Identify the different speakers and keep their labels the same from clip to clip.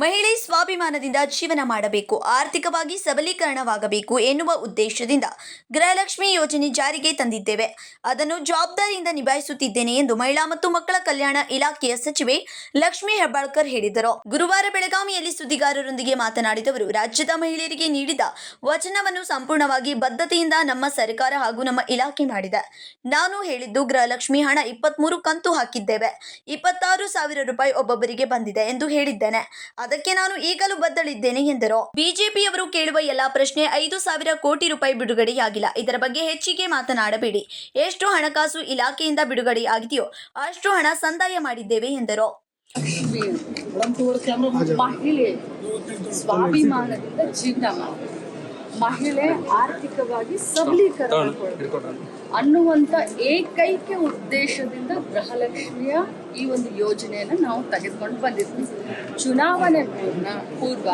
Speaker 1: ಮಹಿಳೆ ಸ್ವಾಭಿಮಾನದಿಂದ ಜೀವನ ಮಾಡಬೇಕು, ಆರ್ಥಿಕವಾಗಿ ಸಬಲೀಕರಣವಾಗಬೇಕು ಎನ್ನುವ ಉದ್ದೇಶದಿಂದ ಗೃಹಲಕ್ಷ್ಮಿ ಯೋಜನೆ ಜಾರಿಗೆ ತಂದಿದ್ದೇವೆ. ಅದನ್ನು ಜವಾಬ್ದಾರಿಯಿಂದ ನಿಭಾಯಿಸುತ್ತಿದ್ದೇನೆ ಎಂದು ಮಹಿಳಾ ಮತ್ತು ಮಕ್ಕಳ ಕಲ್ಯಾಣ ಇಲಾಖೆಯ ಸಚಿವೆ ಲಕ್ಷ್ಮಿ ಹೆಬ್ಬಾಳ್ಕರ್ ಹೇಳಿದರು. ಗುರುವಾರ ಬೆಳಗಾವಿಯಲ್ಲಿ ಸುದ್ದಿಗಾರರೊಂದಿಗೆ ಮಾತನಾಡಿದ ಅವರು, ರಾಜ್ಯದ ಮಹಿಳೆಯರಿಗೆ ನೀಡಿದ ವಚನವನ್ನು ಸಂಪೂರ್ಣವಾಗಿ ಬದ್ಧತೆಯಿಂದ ನಮ್ಮ ಸರ್ಕಾರ ಹಾಗೂ ನಮ್ಮ ಇಲಾಖೆ ಮಾಡಿದೆ. ನಾನು ಹೇಳಿದ್ದು ಗೃಹಲಕ್ಷ್ಮಿ ಹಣ 23 ಕಂತು ಹಾಕಿದ್ದೇವೆ, 26,000 ರೂಪಾಯಿ ಒಬ್ಬೊಬ್ಬರಿಗೆ ಬಂದಿದೆ ಎಂದು ಹೇಳಿದ್ದೇನೆ. ಅದಕ್ಕೆ ನಾನು ಈಗಲೂ ಬದ್ಧಳಿದ್ದೇನೆ ಎಂದರು. ಬಿಜೆಪಿಯವರು ಕೇಳುವ ಎಲ್ಲಾ ಪ್ರಶ್ನೆ 5,000 ಕೋಟಿ ರೂಪಾಯಿ ಬಿಡುಗಡೆಯಾಗಿಲ್ಲ, ಇದರ ಬಗ್ಗೆ ಹೆಚ್ಚಿಗೆ ಮಾತನಾಡಬೇಡಿ. ಎಷ್ಟು ಹಣಕಾಸು ಇಲಾಖೆಯಿಂದ ಬಿಡುಗಡೆಯಾಗಿದೆಯೋ ಅಷ್ಟು ಹಣ ಸಂದಾಯ ಮಾಡಿದ್ದೇವೆ ಎಂದರು.
Speaker 2: ಮಹಿಳೆ ಸ್ವಾಭಿಮಾನದಿಂದ ಜೀವನ ಮಾಡಿ, ಮಹಿಳೆ ಆರ್ಥಿಕವಾಗಿ ಸಬಲೀಕರಣ ಅನ್ನುವಂಥ ಏಕೈಕ ಉದ್ದೇಶದಿಂದ ಗೃಹಲಕ್ಷ್ಮಿಯ ಈ ಒಂದು ಯೋಜನೆಯನ್ನು ನಾವು ತೆಗೆದುಕೊಂಡು ಬಂದಿದ್ವಿ. ಚುನಾವಣೆ ಪೂರ್ವ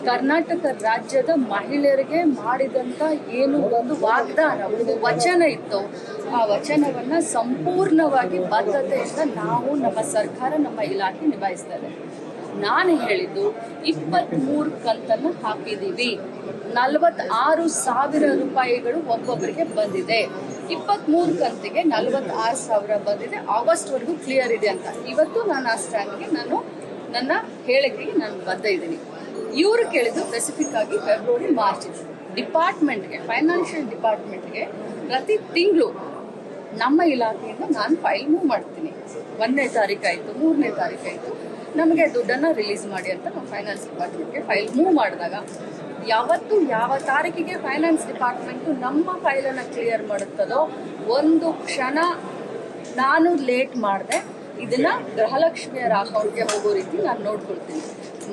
Speaker 2: ಕರ್ನಾಟಕ ರಾಜ್ಯದ ಮಹಿಳೆಯರಿಗೆ ಮಾಡಿದಂಥ ಏನು ಒಂದು ವಾಗ್ದಾನ, ಒಂದು ವಚನ ಇತ್ತು, ಆ ವಚನವನ್ನು ಸಂಪೂರ್ಣವಾಗಿ ಬದ್ಧತೆಯಿಂದ ನಾವು ನಮ್ಮ ಸರ್ಕಾರ, ನಮ್ಮ ಇಲಾಖೆ ನಿಭಾಯಿಸ್ತಾ ಇದೆ. ನಾನು ಹೇಳಿದ್ದು 23 ಕಂತನ್ನು ಹಾಕಿದ್ದೀವಿ, 46,000 ರೂಪಾಯಿಗಳು ಒಬ್ಬೊಬ್ಬರಿಗೆ ಬಂದಿದೆ. 23 ಕಂತಿಗೆ 46,000 ಬಂದಿದೆ. ಆಗಸ್ಟ್ವರೆಗೂ ಕ್ಲಿಯರ್ ಇದೆ ಅಂತ ಇವತ್ತು ನಾನು ಆ ಸ್ಟ್ಯಾಂಡ್ಗೆ ನನ್ನ ಹೇಳಿಕೆಗೆ ನಾನು ಬದ್ಧ ಇದ್ದೀನಿ. ಇವರು ಕೇಳಿದ್ದು ಸ್ಪೆಸಿಫಿಕ್ ಆಗಿ ಫೆಬ್ರವರಿ ಮಾರ್ಚ್ ಡಿಪಾರ್ಟ್ಮೆಂಟ್ಗೆ, ಫೈನಾನ್ಷಿಯಲ್ ಡಿಪಾರ್ಟ್ಮೆಂಟ್ಗೆ ಪ್ರತಿ ತಿಂಗಳು ನಮ್ಮ ಇಲಾಖೆಯಿಂದ ನಾನು ಫೈಲ್ ಮೂವ್ ಮಾಡ್ತೀನಿ. 1ನೇ ತಾರೀಕಾಯಿತು, 3ನೇ ತಾರೀಕಾಯಿತು, ನಮಗೆ ದುಡ್ಡನ್ನು ರಿಲೀಸ್ ಮಾಡಿ ಅಂತ ನಾವು ಫೈನಾನ್ಸ್ ಡಿಪಾರ್ಟ್ಮೆಂಟ್ಗೆ ಫೈಲ್ ಮೂವ್ ಮಾಡಿದಾಗ ಯಾವತ್ತು ಯಾವ ತಾರೀಕಿಗೆ ಫೈನಾನ್ಸ್ ಡಿಪಾರ್ಟ್ಮೆಂಟು ನಮ್ಮ ಫೈಲನ್ನು ಕ್ಲಿಯರ್ ಮಾಡುತ್ತದೋ ಒಂದು ಕ್ಷಣ ನಾನು ಲೇಟ್ ಮಾಡಿದೆ, ಇದನ್ನು ಗೃಹಲಕ್ಷ್ಮಿಯರ ಅಕೌಂಟ್ಗೆ ಹೋಗೋ ರೀತಿ ನಾನು ನೋಡ್ಕೊಳ್ತೀನಿ.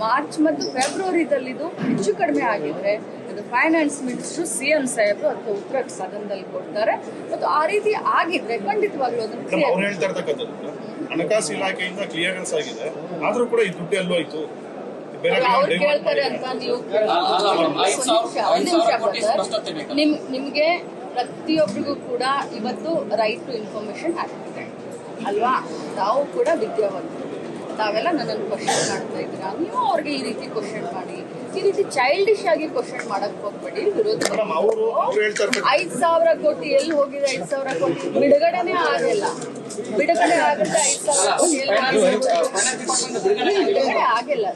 Speaker 2: ಮಾರ್ಚ್ ಮತ್ತು ಫೆಬ್ರವರಿದಲ್ಲಿದು ಹೆಚ್ಚು ಕಡಿಮೆ ಆಗಿದ್ರೆ ಇದು ಫೈನಾನ್ಸ್ ಮಿನಿಸ್ಟ್ರು CM ಸಾಹೇಬರು ಅದಕ್ಕೆ ಉತ್ತರ ಸದನದಲ್ಲಿ ಕೊಡ್ತಾರೆ. ಮತ್ತು ಆ ರೀತಿ ಆಗಿದ್ರೆ ಖಂಡಿತವಾಗ್ಲೂ ಅದನ್ನು
Speaker 3: ಹಣಕಾಸು ಇಲಾಖೆಯಿಂದ ಕ್ಲಿಯರೆನ್ಸ್ ಆಗಿದೆ, ಆದ್ರೂ ಕೂಡ ಈ ದುಡ್ಡು ಎಲ್ಲೋ ಆಯ್ತು
Speaker 2: ಅವ್ರು ಕೇಳ್ತಾರೆ ಅಂತ ನೀವು ನಿಮ್ಗೆ ಪ್ರತಿಯೊಬ್ಬರಿಗೂ ಕೂಡ ಇವತ್ತು ರೈಟ್ ಟು ಇನ್ಫಾರ್ಮೇಶನ್ ಆಗ್ತಿದೆ ಅಲ್ವಾ? ತಾವು ಕೂಡ ವಿದ್ಯಾವಂತರು, ತಾವೆಲ್ಲ ನನ್ನನ್ನು ಕ್ವಶನ್ ಮಾಡ್ತಾ ಇದ್ದೀರಾ. ನೀವು ಅವ್ರಿಗೆ ಈ ರೀತಿ ಕ್ವಶನ್ ಮಾಡಿ, ಈ ರೀತಿ ಚೈಲ್ಡಿಶ್ ಆಗಿ ಕ್ವಶನ್ ಮಾಡಕ್ ಹೋಗ್ಬೇಡಿ. ವಿರೋಧ 5,000 ಕೋಟಿ ಎಲ್ಲಿ ಹೋಗಿದೆ? 5,000 ಕೋಟಿ ಬಿಡುಗಡೆನೇ ಆಗಿಲ್ಲ. ಬಿಡುಗಡೆ ಆಗುತ್ತೆ 5,000 ಬಿಡುಗಡೆ ಆಗಿಲ್ಲ.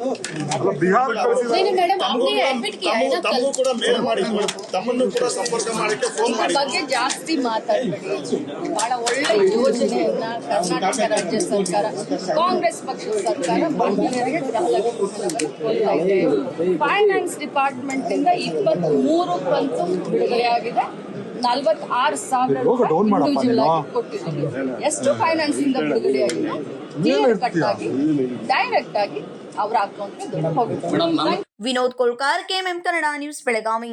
Speaker 2: ಬಗ್ಗೆ ಜಾಸ್ತಿ ಮಾತಾಡಬೇಡಿ. ಬಹಳ ಒಳ್ಳೆ ಯೋಜನೆಯನ್ನ ಕರ್ನಾಟಕ ರಾಜ್ಯ ಸರ್ಕಾರ, ಕಾಂಗ್ರೆಸ್ ಪಕ್ಷದ ಸರ್ಕಾರ ಮಹಿಳೆಯರಿಗೆ ಗೃಹಲಕ್ಷ್ಮಿ ಕೊಡ್ತಾ ಇದೆ. ಫೈನಾನ್ಸ್ ಡಿಪಾರ್ಟ್ಮೆಂಟ್ ಇಂದ 23 ಕಂತು ಬಿಡುಗಡೆಯಾಗಿದೆ, 46,000 ಇಂಡಿವಿಜುವಲ್ ಆಗಿ ಕೊಟ್ಟಿದ್ದೀವಿ. ಎಷ್ಟು ಫೈನಾನ್ಸ್ ಇಂದ ಬಿಡುಗಡೆಯಾಗಿದೆ ಕ್ಲಿಯರ್ ಕಟ್ ಆಗಿ ಡೈರೆಕ್ಟ್ ಆಗಿ ಅವರ ಅಕೌಂಟ್ಗೆ ದುಡ್ಡು ಹೋಗುತ್ತೆ.
Speaker 1: Vinod Kolkar, KMM Kannada news, Belagavi.